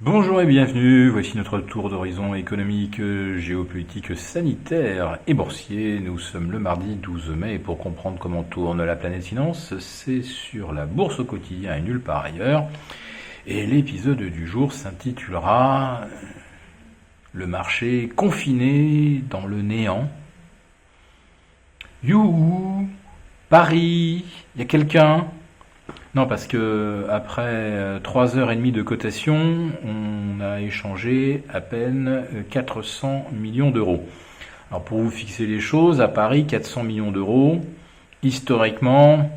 Bonjour et bienvenue, voici notre tour d'horizon économique, géopolitique, sanitaire et boursier. Nous sommes le mardi 12 mai et pour comprendre comment tourne la planète finance, c'est sur la bourse au quotidien et nulle part ailleurs. Et l'épisode du jour s'intitulera Le marché confiné dans le néant. Youhou, Paris, y a quelqu'un ? Non, parce que après 3h30 de cotation, on a échangé à peine 400 millions d'euros. Alors pour vous fixer les choses, à Paris, 400 millions d'euros, historiquement,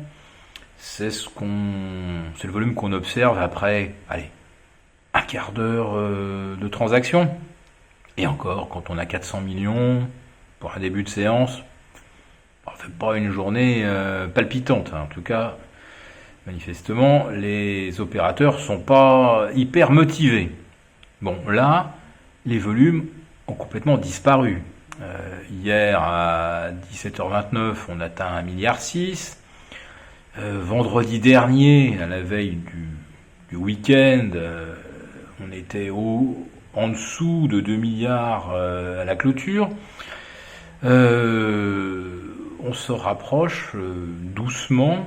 c'est le volume qu'on observe après, un quart d'heure de transaction. Et encore, quand on a 400 millions pour un début de séance, on ne fait pas une journée palpitante, hein. En tout cas, manifestement, les opérateurs sont pas hyper motivés. Bon, là, les volumes ont complètement disparu. Hier, à 17h29, on atteint 1,6 milliard. Vendredi dernier, à la veille du week-end, on était en dessous de 2 milliards à la clôture. On se rapproche doucement,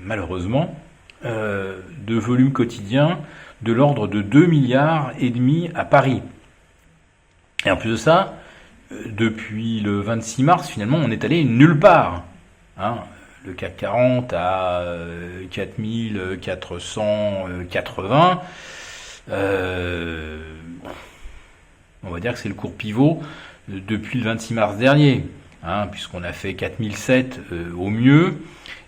malheureusement, de volume quotidien de l'ordre de 2,5 milliards à Paris. Et en plus de ça, depuis le 26 mars, finalement, on est allé nulle part. Le CAC 40 à 4480. On va dire que c'est le cours pivot depuis le 26 mars dernier, puisqu'on a fait 4007 au mieux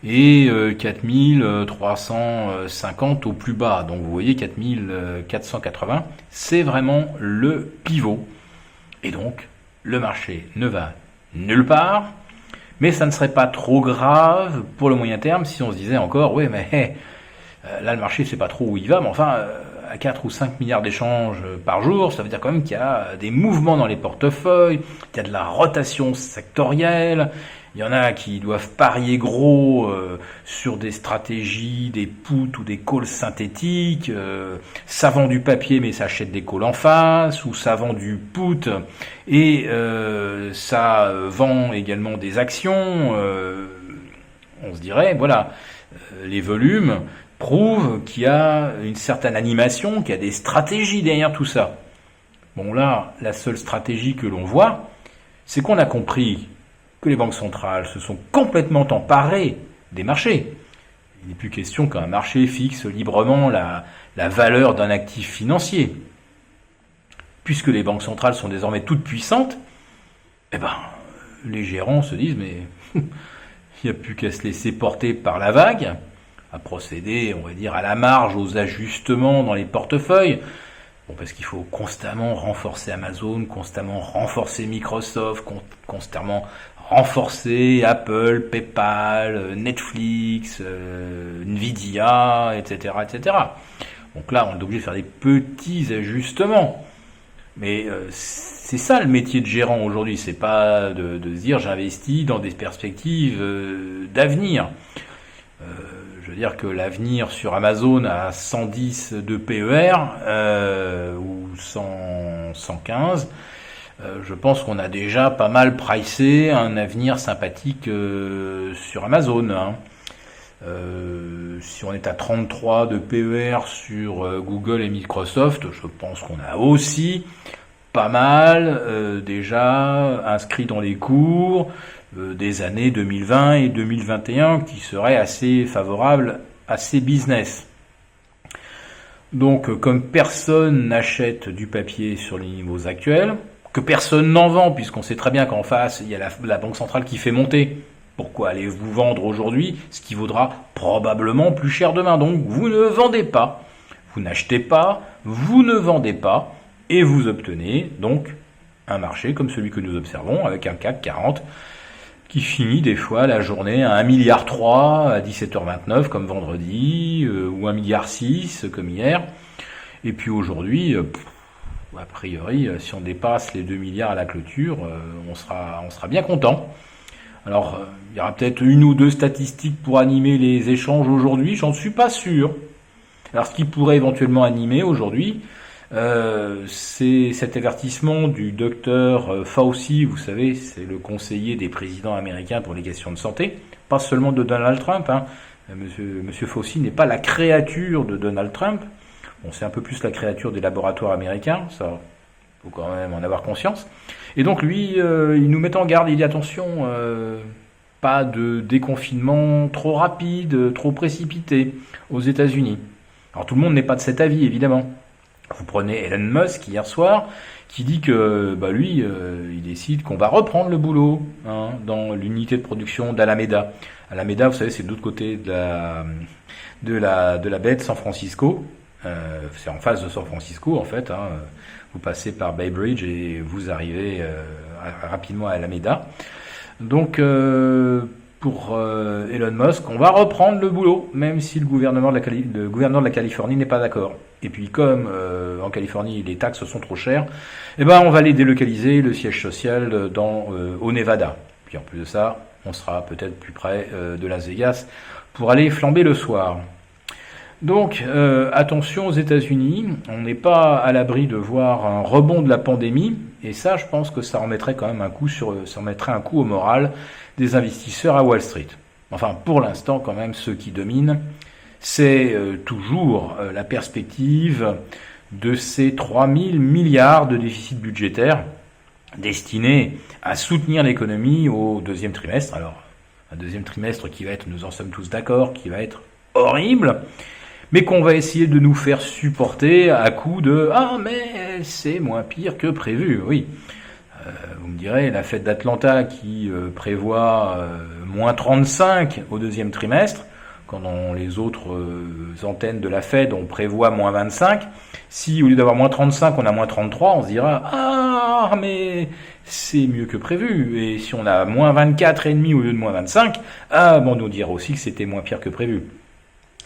et 4350 au plus bas. Donc vous voyez 4480, c'est vraiment le pivot. Et donc le marché ne va nulle part, mais ça ne serait pas trop grave pour le moyen terme si on se disait encore, oui mais là le marché ne sait pas trop où il va, mais enfin à 4 ou 5 milliards d'échanges par jour, ça veut dire quand même qu'il y a des mouvements dans les portefeuilles, qu'il y a de la rotation sectorielle, il y en a qui doivent parier gros sur des stratégies, des puts ou des calls synthétiques, ça vend du papier mais ça achète des calls en face, ou ça vend du put et ça vend également des actions, on se dirait, voilà, les volumes prouve qu'il y a une certaine animation, qu'il y a des stratégies derrière tout ça. Bon là, la seule stratégie que l'on voit, c'est qu'on a compris que les banques centrales se sont complètement emparées des marchés. Il n'est plus question qu'un marché fixe librement la valeur d'un actif financier. Puisque les banques centrales sont désormais toutes puissantes, les gérants se disent mais il n'y a plus qu'à se laisser porter par la vague, à procéder, on va dire, à la marge, aux ajustements dans les portefeuilles. Bon, parce qu'il faut constamment renforcer Amazon, constamment renforcer Microsoft, constamment renforcer Apple, PayPal, Netflix, Nvidia, etc., etc. Donc là, on est obligé de faire des petits ajustements. Mais c'est ça le métier de gérant aujourd'hui, c'est pas de se dire j'investis dans des perspectives d'avenir. Je veux dire que l'avenir sur Amazon à 110 de PER ou 115, je pense qu'on a déjà pas mal pricé un avenir sympathique sur Amazon. Si on est à 33 de PER sur Google et Microsoft, je pense qu'on a aussi pas mal déjà inscrit dans les cours des années 2020 et 2021 qui seraient assez favorables à ces business. Donc comme personne n'achète du papier sur les niveaux actuels, que personne n'en vend puisqu'on sait très bien qu'en face il y a la Banque centrale qui fait monter, pourquoi allez-vous vendre aujourd'hui ce qui vaudra probablement plus cher demain? Donc vous ne vendez pas, vous n'achetez pas, vous ne vendez pas et vous obtenez donc un marché comme celui que nous observons avec un CAC 40 qui finit des fois la journée à 1,3 milliard à 17h29 comme vendredi, ou 1,6 milliard comme hier. Et puis aujourd'hui, a priori, si on dépasse les 2 milliards à la clôture, on sera bien content. Alors, il y aura peut-être une ou deux statistiques pour animer les échanges aujourd'hui, j'en suis pas sûr. Alors, ce qui pourrait éventuellement animer aujourd'hui, C'est cet avertissement du docteur Fauci, vous savez, c'est le conseiller des présidents américains pour les questions de santé, pas seulement de Donald Trump, hein. Monsieur Fauci n'est pas la créature de Donald Trump, bon, c'est un peu plus la créature des laboratoires américains, ça faut quand même en avoir conscience. Et donc lui, il nous met en garde, il dit attention, pas de déconfinement trop rapide, trop précipité aux États-Unis. Alors tout le monde n'est pas de cet avis, évidemment. Vous prenez Elon Musk hier soir, qui dit que lui, il décide qu'on va reprendre le boulot dans l'unité de production d'Alameda. Alameda, vous savez, c'est de l'autre côté de la baie de San Francisco. C'est en face de San Francisco, en fait. Vous passez par Bay Bridge et vous arrivez rapidement à Alameda. Donc, pour Elon Musk, on va reprendre le boulot, même si le gouverneur de la Californie n'est pas d'accord. Et puis comme en Californie les taxes sont trop chères, on va les délocaliser, le siège social au Nevada. Puis en plus de ça, on sera peut-être plus près de Las Vegas pour aller flamber le soir. Donc attention aux États-Unis, on n'est pas à l'abri de voir un rebond de la pandémie, et ça je pense que ça remettrait quand même un coup au moral des investisseurs à Wall Street. Enfin pour l'instant quand même ceux qui dominent, c'est toujours la perspective de ces 3000 milliards de déficit budgétaire destinés à soutenir l'économie au deuxième trimestre. Alors un deuxième trimestre qui va être, nous en sommes tous d'accord, qui va être horrible, mais qu'on va essayer de nous faire supporter à coup de « Ah, mais c'est moins pire que prévu ». Oui, vous me direz, la fête d'Atlanta qui prévoit moins 35 au deuxième trimestre, quand dans les autres antennes de la Fed, on prévoit moins 25, si au lieu d'avoir moins 35, on a moins 33, on se dira « Ah, mais c'est mieux que prévu ». Et si on a moins 24,5 au lieu de moins 25, on nous dira aussi que c'était moins pire que prévu.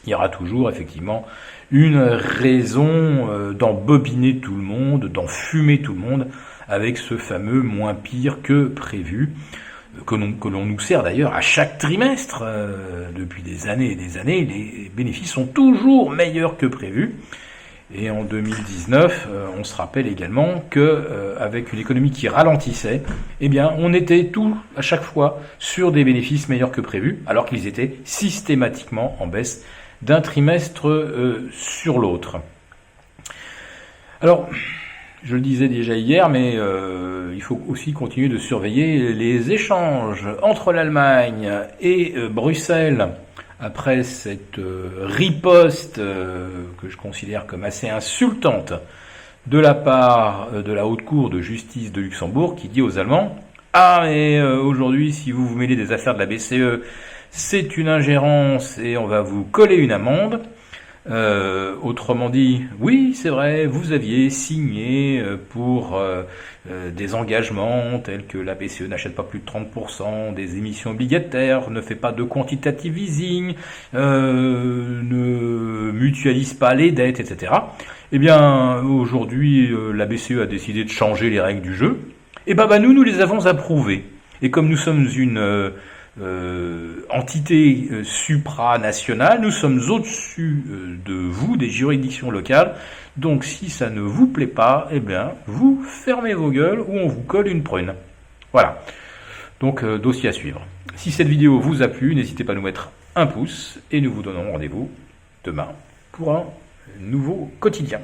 Il y aura toujours effectivement une raison d'embobiner tout le monde, d'enfumer tout le monde avec ce fameux moins pire que prévu, que l'on nous sert d'ailleurs à chaque trimestre. Depuis des années et des années, les bénéfices sont toujours meilleurs que prévu. Et en 2019, on se rappelle également que avec une économie qui ralentissait, on était à chaque fois sur des bénéfices meilleurs que prévu, alors qu'ils étaient systématiquement en baisse d'un trimestre sur l'autre. Alors, je le disais déjà hier, mais il faut aussi continuer de surveiller les échanges entre l'Allemagne et Bruxelles après cette riposte que je considère comme assez insultante de la part de la Haute Cour de justice de Luxembourg qui dit aux Allemands « Ah, mais aujourd'hui, si vous vous mêlez des affaires de la BCE, c'est une ingérence et on va vous coller une amende. » Autrement dit, oui, c'est vrai, vous aviez signé pour des engagements tels que la BCE n'achète pas plus de 30% des émissions obligataires, ne fait pas de quantitative easing, ne mutualise pas les dettes, etc. Aujourd'hui, la BCE a décidé de changer les règles du jeu. Nous les avons approuvées. Et comme nous sommes une entité supranationale, nous sommes au-dessus de vous, des juridictions locales, donc si ça ne vous plaît pas, vous fermez vos gueules ou on vous colle une prune. Voilà, donc dossier à suivre. Si cette vidéo vous a plu, n'hésitez pas à nous mettre un pouce et nous vous donnons rendez-vous demain pour un nouveau quotidien.